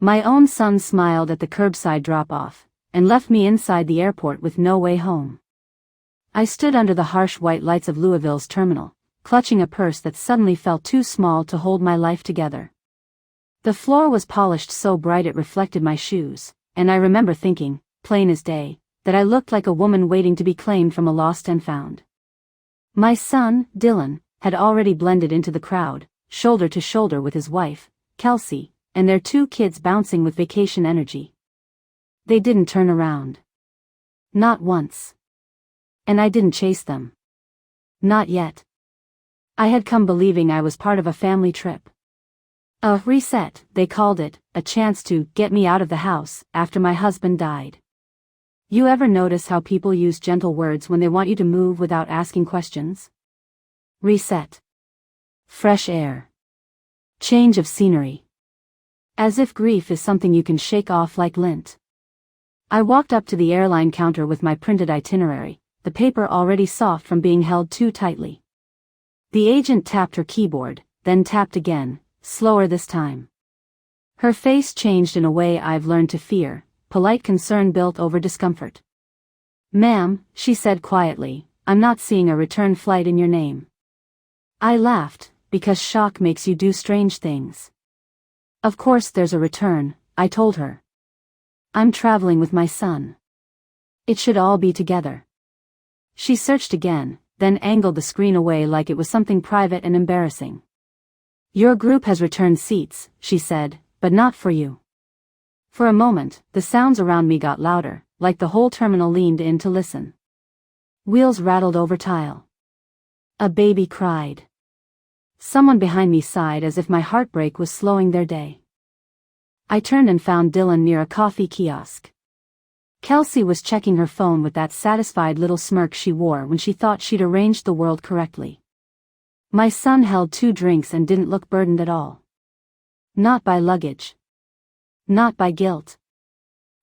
My own son smiled at the curbside drop-off, and left me inside the airport with no way home. I stood under the harsh white lights of Louisville's terminal, clutching a purse that suddenly felt too small to hold my life together. The floor was polished so bright it reflected my shoes, and I remember thinking, plain as day, that I looked like a woman waiting to be claimed from a lost and found. My son, Dylan, had already blended into the crowd, shoulder to shoulder with his wife, Kelsey, and their 2 kids bouncing with vacation energy. They didn't turn around. Not once. And I didn't chase them. Not yet. I had come believing I was part of a family trip. A reset, they called it, a chance to get me out of the house after my husband died. You ever notice how people use gentle words when they want you to move without asking questions? Reset. Fresh air. Change of scenery. As if grief is something you can shake off like lint. I walked up to the airline counter with my printed itinerary, the paper already soft from being held too tightly. The agent tapped her keyboard, then tapped again, slower this time. Her face changed in a way I've learned to fear, polite concern built over discomfort. "Ma'am," she said quietly, "I'm not seeing a return flight in your name." I laughed, because shock makes you do strange things. "Of course there's a return," I told her. "I'm traveling with my son. It should all be together." She searched again, then angled the screen away like it was something private and embarrassing. "Your group has returned seats," she said, "but not for you." For a moment, the sounds around me got louder, like the whole terminal leaned in to listen. Wheels rattled over tile. A baby cried. Someone behind me sighed as if my heartbreak was slowing their day. I turned and found Dylan near a coffee kiosk. Kelsey was checking her phone with that satisfied little smirk she wore when she thought she'd arranged the world correctly. My son held 2 drinks and didn't look burdened at all. Not by luggage. Not by guilt.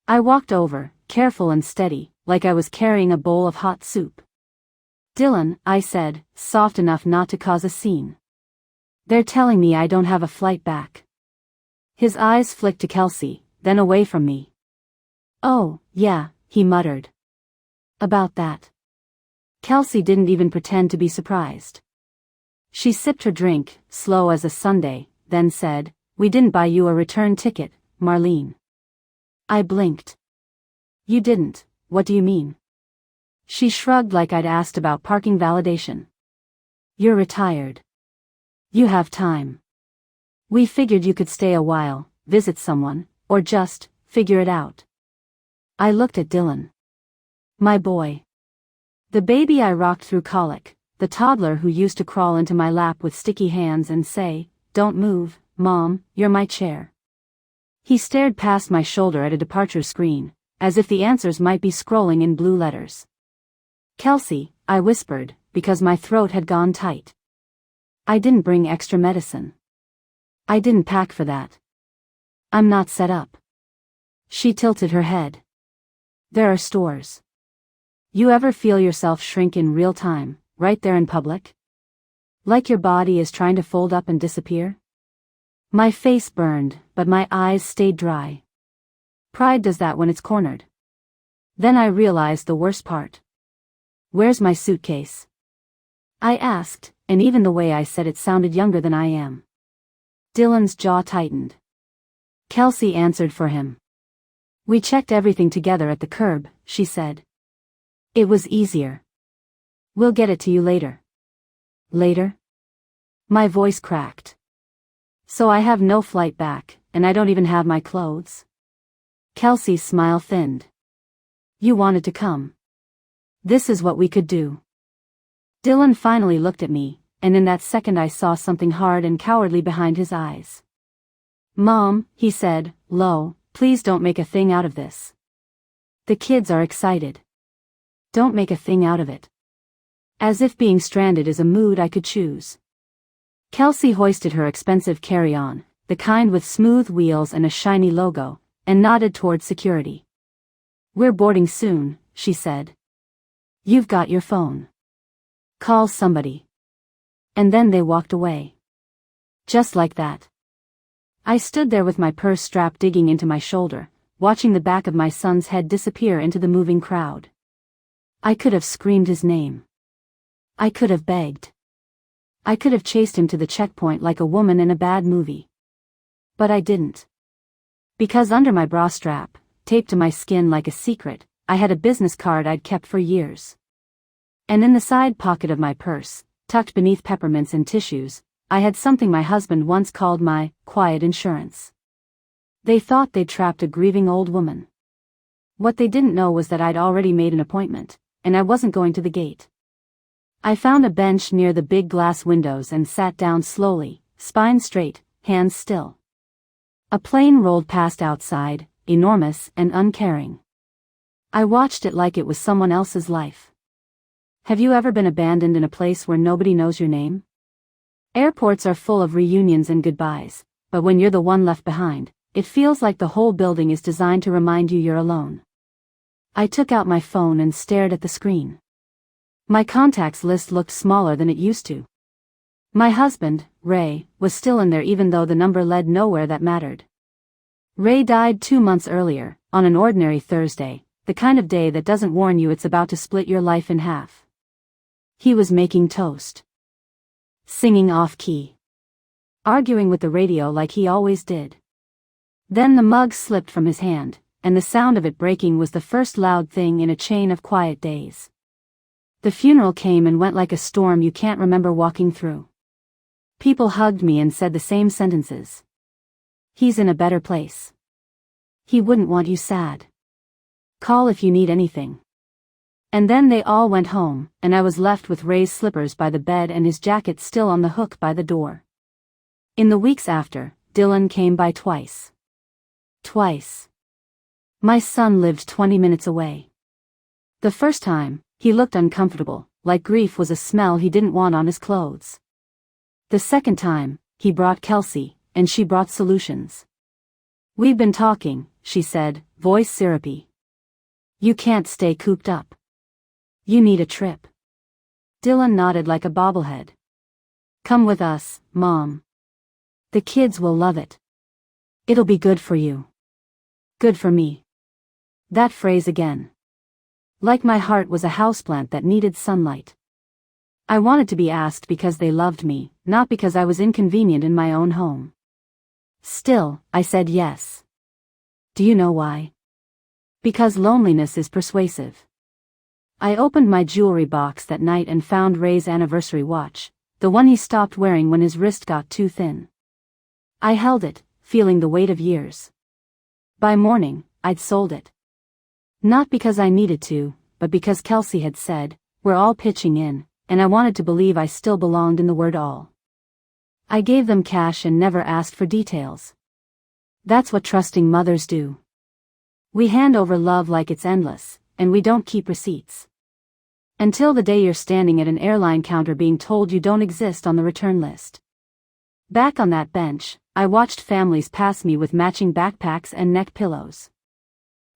I walked over, careful and steady, like I was carrying a bowl of hot soup. "Dylan," I said, soft enough not to cause a scene. "They're telling me I don't have a flight back." His eyes flicked to Kelsey, then away from me. "Oh, yeah," he muttered. "About that." Kelsey didn't even pretend to be surprised. She sipped her drink, slow as a sundae, then said, "We didn't buy you a return ticket, Marlene." I blinked. "You didn't, what do you mean?" She shrugged like I'd asked about parking validation. "You're retired. You have time. We figured you could stay a while, visit someone, or just figure it out." I looked at Dylan. My boy. The baby I rocked through colic, the toddler who used to crawl into my lap with sticky hands and say, "Don't move, Mom, you're my chair." He stared past my shoulder at a departure screen, as if the answers might be scrolling in blue letters. "Kelsey," I whispered, because my throat had gone tight. "I didn't bring extra medicine. I didn't pack for that. I'm not set up." She tilted her head. "There are stores. You ever feel yourself shrink in real time, right there in public? Like your body is trying to fold up and disappear?" My face burned, but my eyes stayed dry. Pride does that when it's cornered. Then I realized the worst part. "Where's my suitcase?" I asked, and even the way I said it sounded younger than I am. Dylan's jaw tightened. Kelsey answered for him. "We checked everything together at the curb," she said. "It was easier. We'll get it to you later." "Later?" My voice cracked. "So I have no flight back, and I don't even have my clothes?" Kelsey's smile thinned. "You wanted to come. This is what we could do." Dylan finally looked at me, and in that second I saw something hard and cowardly behind his eyes. "Mom," he said, low, "please don't make a thing out of this. The kids are excited. Don't make a thing out of it." As if being stranded is a mood I could choose. Kelsey hoisted her expensive carry-on, the kind with smooth wheels and a shiny logo, and nodded towards security. "We're boarding soon," she said. "You've got your phone. Call somebody." And then they walked away. Just like that. I stood there with my purse strap digging into my shoulder, watching the back of my son's head disappear into the moving crowd. I could have screamed his name. I could have begged. I could have chased him to the checkpoint like a woman in a bad movie. But I didn't. Because under my bra strap, taped to my skin like a secret, I had a business card I'd kept for years. And in the side pocket of my purse, tucked beneath peppermints and tissues, I had something my husband once called my quiet insurance. They thought they'd trapped a grieving old woman. What they didn't know was that I'd already made an appointment, and I wasn't going to the gate. I found a bench near the big glass windows and sat down slowly, spine straight, hands still. A plane rolled past outside, enormous and uncaring. I watched it like it was someone else's life. Have you ever been abandoned in a place where nobody knows your name? Airports are full of reunions and goodbyes, but when you're the one left behind, it feels like the whole building is designed to remind you you're alone. I took out my phone and stared at the screen. My contacts list looked smaller than it used to. My husband, Ray, was still in there even though the number led nowhere that mattered. Ray died 2 months earlier, on an ordinary Thursday, the kind of day that doesn't warn you it's about to split your life in half. He was making toast. Singing off-key. Arguing with the radio like he always did. Then the mug slipped from his hand, and the sound of it breaking was the first loud thing in a chain of quiet days. The funeral came and went like a storm you can't remember walking through. People hugged me and said the same sentences. He's in a better place. He wouldn't want you sad. Call if you need anything. And then they all went home, and I was left with Ray's slippers by the bed and his jacket still on the hook by the door. In the weeks after, Dylan came by twice. Twice. My son lived 20 minutes away. The first time, he looked uncomfortable, like grief was a smell he didn't want on his clothes. The second time, he brought Kelsey, and she brought solutions. We've been talking, she said, voice syrupy. You can't stay cooped up. You need a trip. Dylan nodded like a bobblehead. Come with us, Mom. The kids will love it. It'll be good for you. Good for me. That phrase again. Like my heart was a houseplant that needed sunlight. I wanted to be asked because they loved me, not because I was inconvenient in my own home. Still, I said yes. Do you know why? Because loneliness is persuasive. I opened my jewelry box that night and found Ray's anniversary watch, the one he stopped wearing when his wrist got too thin. I held it, feeling the weight of years. By morning, I'd sold it. Not because I needed to, but because Kelsey had said, we're all pitching in, and I wanted to believe I still belonged in the word all. I gave them cash and never asked for details. That's what trusting mothers do. We hand over love like it's endless, and we don't keep receipts. Until the day you're standing at an airline counter being told you don't exist on the return list. Back on that bench, I watched families pass me with matching backpacks and neck pillows.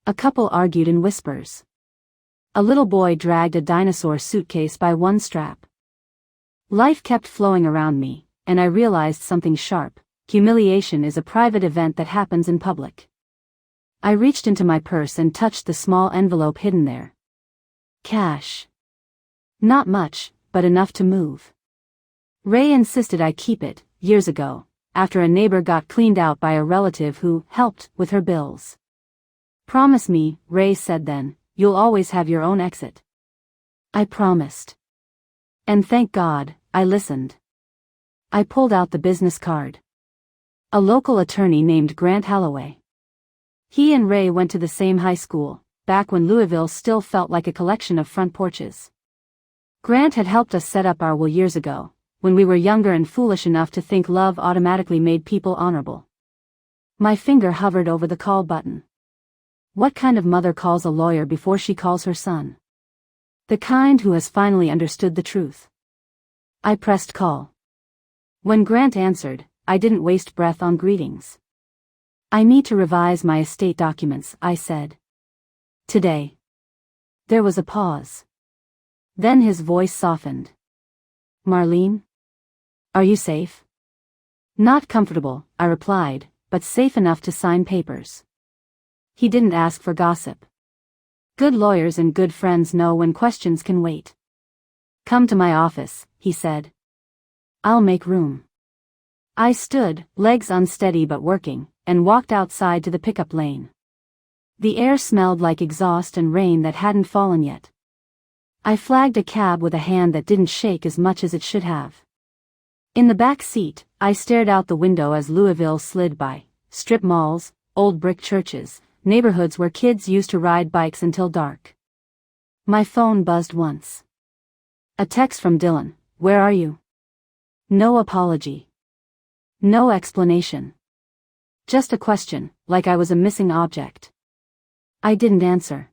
A couple argued in whispers. A little boy dragged a dinosaur suitcase by one strap. Life kept flowing around me, and I realized something sharp. Humiliation is a private event that happens in public. I reached into my purse and touched the small envelope hidden there. Cash. Not much, but enough to move. Ray insisted I keep it, years ago, after a neighbor got cleaned out by a relative who helped with her bills. Promise me, Ray said then, you'll always have your own exit. I promised. And thank God, I listened. I pulled out the business card. A local attorney named Grant Holloway. He and Ray went to the same high school, back when Louisville still felt like a collection of front porches. Grant had helped us set up our will years ago, when we were younger and foolish enough to think love automatically made people honorable. My finger hovered over the call button. What kind of mother calls a lawyer before she calls her son? The kind who has finally understood the truth. I pressed call. When Grant answered, I didn't waste breath on greetings. I need to revise my estate documents, I said. Today. There was a pause. Then his voice softened. Marlene? Are you safe? Not comfortable, I replied, but safe enough to sign papers. He didn't ask for gossip. Good lawyers and good friends know when questions can wait. Come to my office, he said. I'll make room. I stood, legs unsteady but working, and walked outside to the pickup lane. The air smelled like exhaust and rain that hadn't fallen yet. I flagged a cab with a hand that didn't shake as much as it should have. In the back seat, I stared out the window as Louisville slid by. Strip malls, old brick churches, neighborhoods where kids used to ride bikes until dark. My phone buzzed once. A text from Dylan. Where are you? No apology. No explanation. Just a question, like I was a missing object. I didn't answer.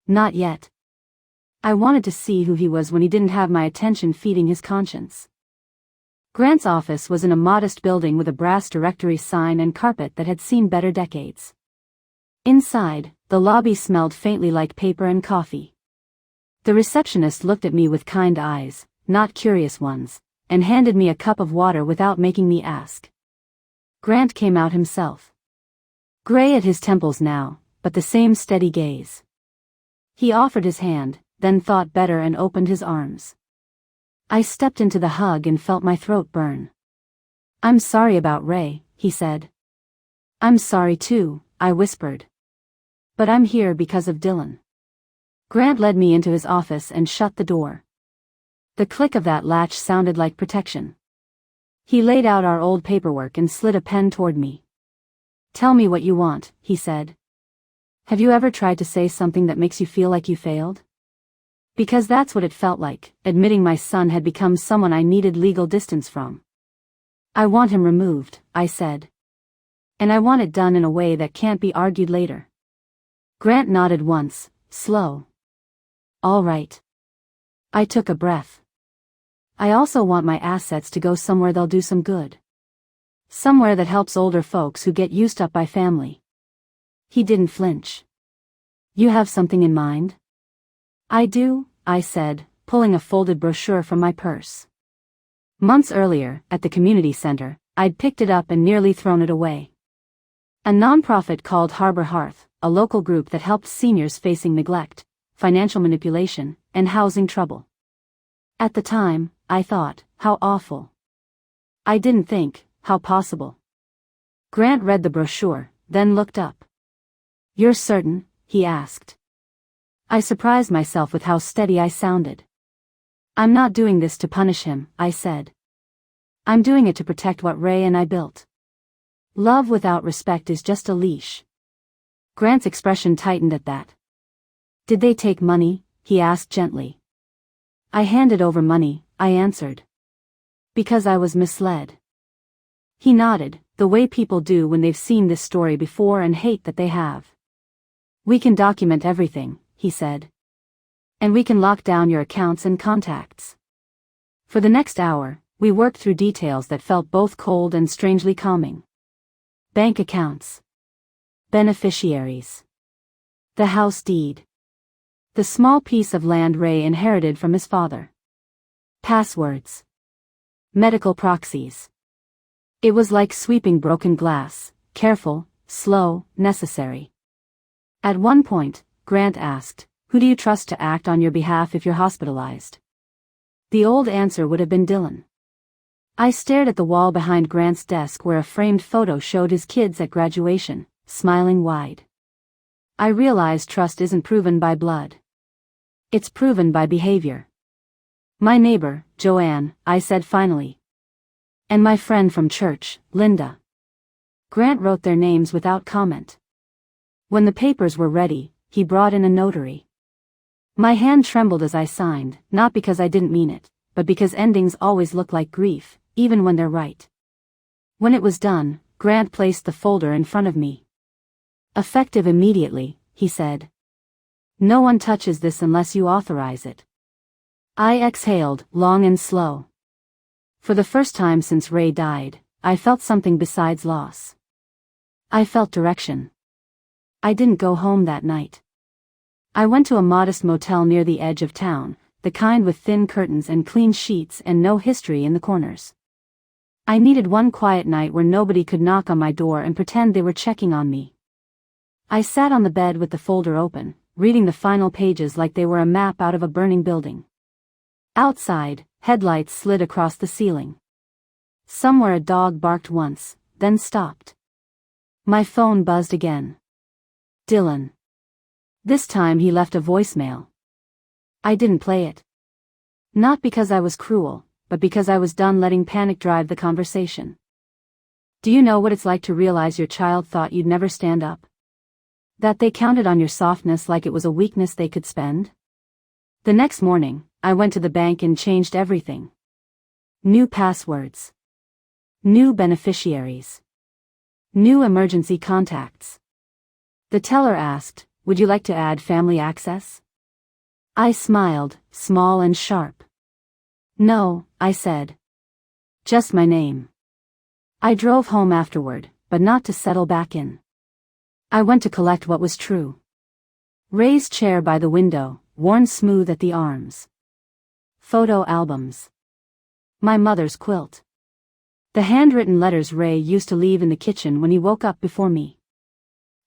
Not yet. I wanted to see who he was when he didn't have my attention feeding his conscience. Grant's office was in a modest building with a brass directory sign and carpet that had seen better decades. Inside, the lobby smelled faintly like paper and coffee. The receptionist looked at me with kind eyes, not curious ones, and handed me a cup of water without making me ask. Grant came out himself. Gray at his temples now, but the same steady gaze. He offered his hand, then thought better and opened his arms. I stepped into the hug and felt my throat burn. I'm sorry about Ray, he said. I'm sorry too, I whispered. But I'm here because of Dylan. Grant led me into his office and shut the door. The click of that latch sounded like protection. He laid out our old paperwork and slid a pen toward me. Tell me what you want, he said. Have you ever tried to say something that makes you feel like you failed? Because that's what it felt like, admitting my son had become someone I needed legal distance from. I want him removed, I said. And I want it done in a way that can't be argued later. Grant nodded once, slow. All right. I took a breath. I also want my assets to go somewhere they'll do some good. Somewhere that helps older folks who get used up by family. He didn't flinch. You have something in mind? I do, I said, pulling a folded brochure from my purse. Months earlier, at the community center, I'd picked it up and nearly thrown it away. A nonprofit called Harbor Hearth, a local group that helped seniors facing neglect, financial manipulation, and housing trouble. At the time, I thought, how awful. I didn't think, how possible. Grant read the brochure, then looked up. You're certain? He asked. I surprised myself with how steady I sounded. I'm not doing this to punish him, I said. I'm doing it to protect what Ray and I built. Love without respect is just a leash. Grant's expression tightened at that. Did they take money? He asked gently. I handed over money, I answered. Because I was misled. He nodded, the way people do when they've seen this story before and hate that they have. We can document everything, he said. And we can lock down your accounts and contacts. For the next hour, we worked through details that felt both cold and strangely calming. Bank accounts. Beneficiaries. The house deed. The small piece of land Ray inherited from his father. Passwords. Medical proxies. It was like sweeping broken glass, careful, slow, necessary. At one point, Grant asked, who do you trust to act on your behalf if you're hospitalized? The old answer would have been Dylan. I stared at the wall behind Grant's desk where a framed photo showed his kids at graduation, smiling wide. I realized trust isn't proven by blood. It's proven by behavior. My neighbor, Joanne, I said finally. And my friend from church, Linda. Grant wrote their names without comment. When the papers were ready, he brought in a notary. My hand trembled as I signed, not because I didn't mean it, but because endings always look like grief, even when they're right. When it was done, Grant placed the folder in front of me. Effective immediately, he said. No one touches this unless you authorize it. I exhaled, long and slow. For the first time since Ray died, I felt something besides loss. I felt direction. I didn't go home that night. I went to a modest motel near the edge of town, the kind with thin curtains and clean sheets and no history in the corners. I needed one quiet night where nobody could knock on my door and pretend they were checking on me. I sat on the bed with the folder open, reading the final pages like they were a map out of a burning building. Outside, headlights slid across the ceiling. Somewhere a dog barked once, then stopped. My phone buzzed again. Dylan. This time he left a voicemail. I didn't play it. Not because I was cruel, but because I was done letting panic drive the conversation. Do you know what it's like to realize your child thought you'd never stand up? That they counted on your softness like it was a weakness they could spend? The next morning, I went to the bank and changed everything. New passwords. New beneficiaries. New emergency contacts. The teller asked, "Would you like to add family access?" I smiled, small and sharp. "No," I said. "Just my name." I drove home afterward, but not to settle back in. I went to collect what was true. Ray's chair by the window, worn smooth at the arms. Photo albums. My mother's quilt. The handwritten letters Ray used to leave in the kitchen when he woke up before me.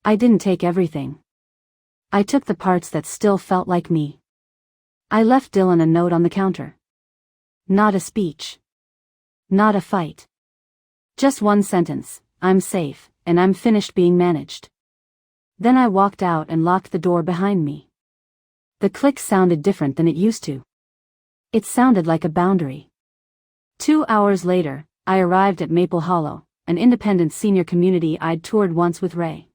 I didn't take everything. I took the parts that still felt like me. I left Dylan a note on the counter. Not a speech. Not a fight. Just one sentence: "I'm safe, and I'm finished being managed." Then I walked out and locked the door behind me. The click sounded different than it used to. It sounded like a boundary. 2 hours later, I arrived at Maple Hollow, an independent senior community I'd toured once with Ray.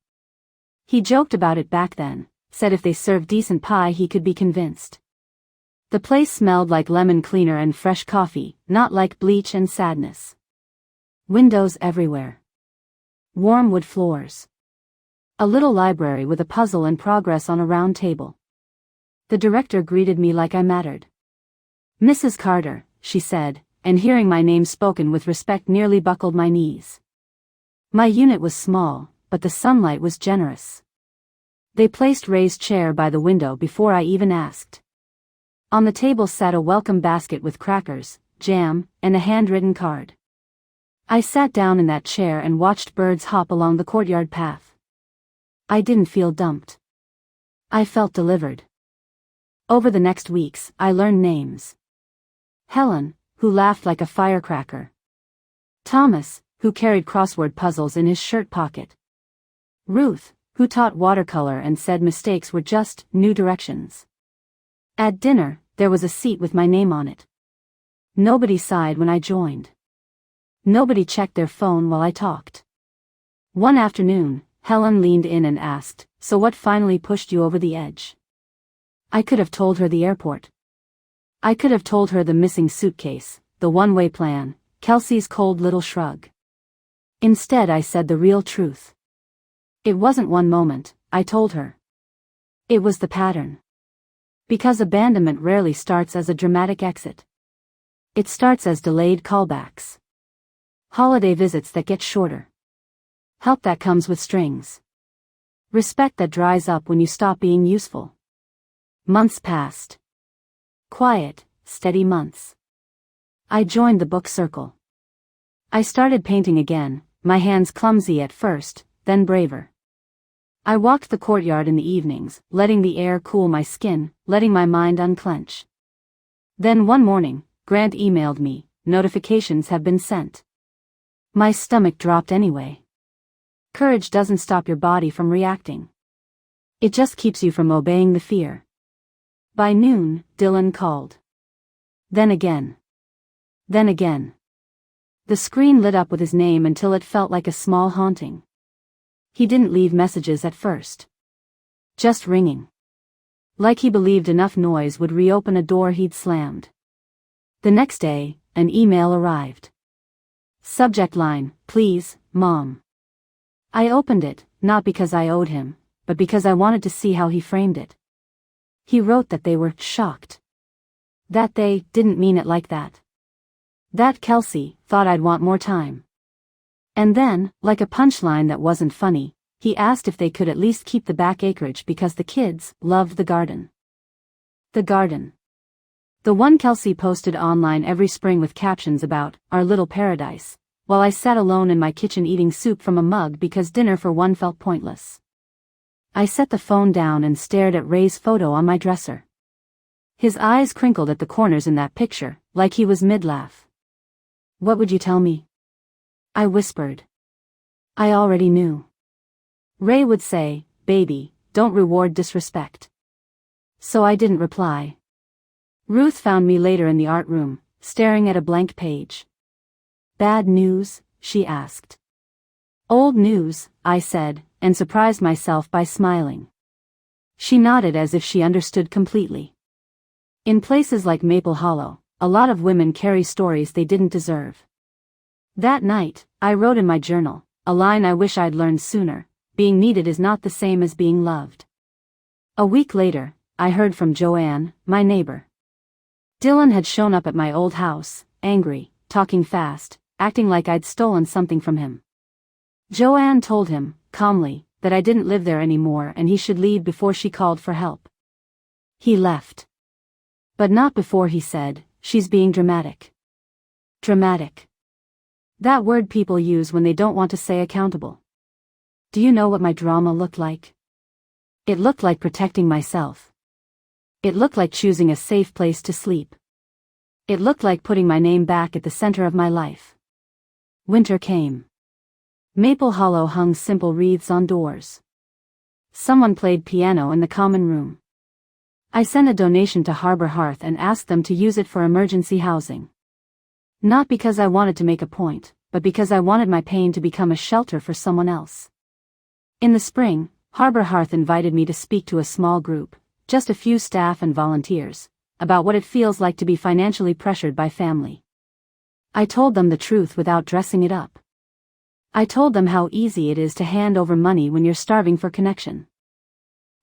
He joked about it back then, said if they served decent pie he could be convinced. The place smelled like lemon cleaner and fresh coffee, not like bleach and sadness. Windows everywhere. Warm wood floors. A little library with a puzzle in progress on a round table. The director greeted me like I mattered. "Mrs. Carter," she said, and hearing my name spoken with respect nearly buckled my knees. My unit was small, but the sunlight was generous. They placed Ray's chair by the window before I even asked. On the table sat a welcome basket with crackers, jam, and a handwritten card. I sat down in that chair and watched birds hop along the courtyard path. I didn't feel dumped. I felt delivered. Over the next weeks, I learned names. Helen, who laughed like a firecracker. Thomas, who carried crossword puzzles in his shirt pocket. Ruth, who taught watercolor and said mistakes were just new directions. At dinner, there was a seat with my name on it. Nobody sighed when I joined. Nobody checked their phone while I talked. One afternoon, Helen leaned in and asked, "So what finally pushed you over the edge?" I could have told her the airport. I could have told her the missing suitcase, the one-way plan, Kelsey's cold little shrug. Instead I said the real truth. It wasn't one moment, I told her. It was the pattern. Because abandonment rarely starts as a dramatic exit. It starts as delayed callbacks. Holiday visits that get shorter. Help that comes with strings. Respect that dries up when you stop being useful. Months passed. Quiet, steady months. I joined the book circle. I started painting again, my hands clumsy at first, then braver. I walked the courtyard in the evenings, letting the air cool my skin, letting my mind unclench. Then one morning, Grant emailed me, "Notifications have been sent." My stomach dropped anyway. Courage doesn't stop your body from reacting. It just keeps you from obeying the fear. By noon, Dylan called. Then again. Then again. The screen lit up with his name until it felt like a small haunting. He didn't leave messages at first. Just ringing. Like he believed enough noise would reopen a door he'd slammed. The next day, an email arrived. Subject line, "Please, Mom." I opened it, not because I owed him, but because I wanted to see how he framed it. He wrote that they were shocked. That they didn't mean it like that. That Kelsey thought I'd want more time. And then, like a punchline that wasn't funny, he asked if they could at least keep the back acreage because the kids loved the garden. The garden. The one Kelsey posted online every spring with captions about our little paradise, while I sat alone in my kitchen eating soup from a mug because dinner for one felt pointless. I set the phone down and stared at Ray's photo on my dresser. His eyes crinkled at the corners in that picture, like he was mid-laugh. "What would you tell me?" I whispered. I already knew. Ray would say, "Baby, don't reward disrespect." So I didn't reply. Ruth found me later in the art room, staring at a blank page. "Bad news?" she asked. "Old news," I said, and surprised myself by smiling. She nodded as if she understood completely. In places like Maple Hollow, a lot of women carry stories they didn't deserve. That night, I wrote in my journal, a line I wish I'd learned sooner: being needed is not the same as being loved. A week later, I heard from Joanne, my neighbor. Dylan had shown up at my old house, angry, talking fast, acting like I'd stolen something from him. Joanne told him, calmly, that I didn't live there anymore and he should leave before she called for help. He left. But not before he said, "She's being dramatic." Dramatic. That word people use when they don't want to say accountable. Do you know what my drama looked like? It looked like protecting myself. It looked like choosing a safe place to sleep. It looked like putting my name back at the center of my life. Winter came. Maple Hollow hung simple wreaths on doors. Someone played piano in the common room. I sent a donation to Harbor Hearth and asked them to use it for emergency housing. Not because I wanted to make a point, but because I wanted my pain to become a shelter for someone else. In the spring, Harbor Hearth invited me to speak to a small group, just a few staff and volunteers, about what it feels like to be financially pressured by family. I told them the truth without dressing it up. I told them how easy it is to hand over money when you're starving for connection.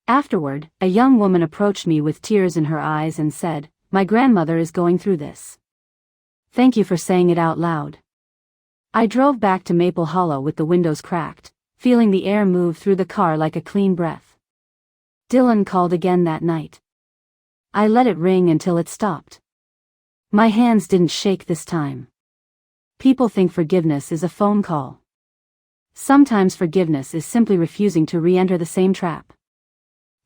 Afterward, a young woman approached me with tears in her eyes and said, "My grandmother is going through this. Thank you for saying it out loud." I drove back to Maple Hollow with the windows cracked, feeling the air move through the car like a clean breath. Dylan called again that night. I let it ring until it stopped. My hands didn't shake this time. People think forgiveness is a phone call. Sometimes forgiveness is simply refusing to re-enter the same trap.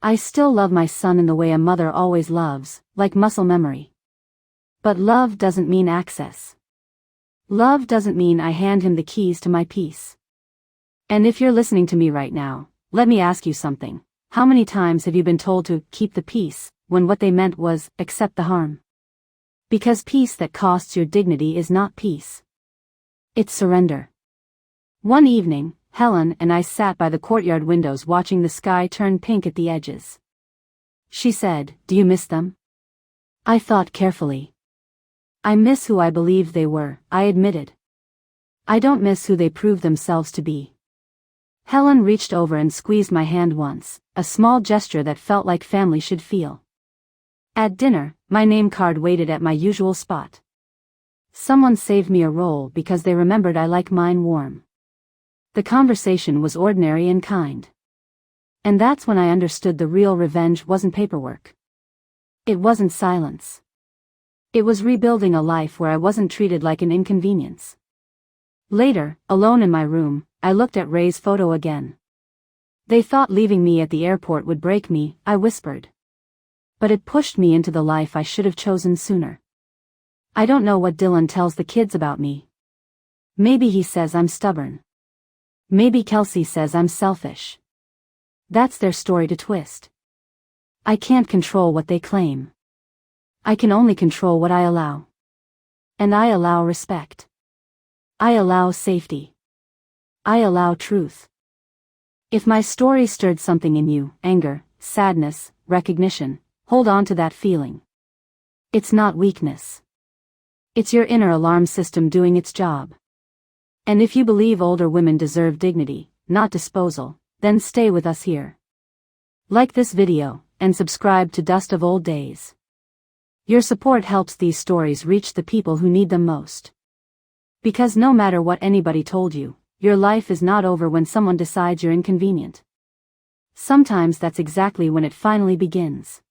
I still love my son in the way a mother always loves, like muscle memory. But love doesn't mean access. Love doesn't mean I hand him the keys to my peace. And if you're listening to me right now, let me ask you something. How many times have you been told to keep the peace, when what they meant was accept the harm? Because peace that costs your dignity is not peace. It's surrender. One evening, Helen and I sat by the courtyard windows watching the sky turn pink at the edges. She said, "Do you miss them?" I thought carefully. I miss who I believed they were, I admitted. I don't miss who they proved themselves to be. Helen reached over and squeezed my hand once, a small gesture that felt like family should feel. At dinner, my name card waited at my usual spot. Someone saved me a roll because they remembered I like mine warm. The conversation was ordinary and kind. And that's when I understood the real revenge wasn't paperwork. It wasn't silence. It was rebuilding a life where I wasn't treated like an inconvenience. Later, alone in my room, I looked at Ray's photo again. "They thought leaving me at the airport would break me," I whispered. But it pushed me into the life I should have chosen sooner. I don't know what Dylan tells the kids about me. Maybe he says I'm stubborn. Maybe Kelsey says I'm selfish. That's their story to twist. I can't control what they claim. I can only control what I allow. And I allow respect. I allow safety. I allow truth. If my story stirred something in you, anger, sadness, recognition, hold on to that feeling. It's not weakness. It's your inner alarm system doing its job. And if you believe older women deserve dignity, not disposal, then stay with us here. Like this video, and subscribe to Dust of Old Days. Your support helps these stories reach the people who need them most. Because no matter what anybody told you, your life is not over when someone decides you're inconvenient. Sometimes that's exactly when it finally begins.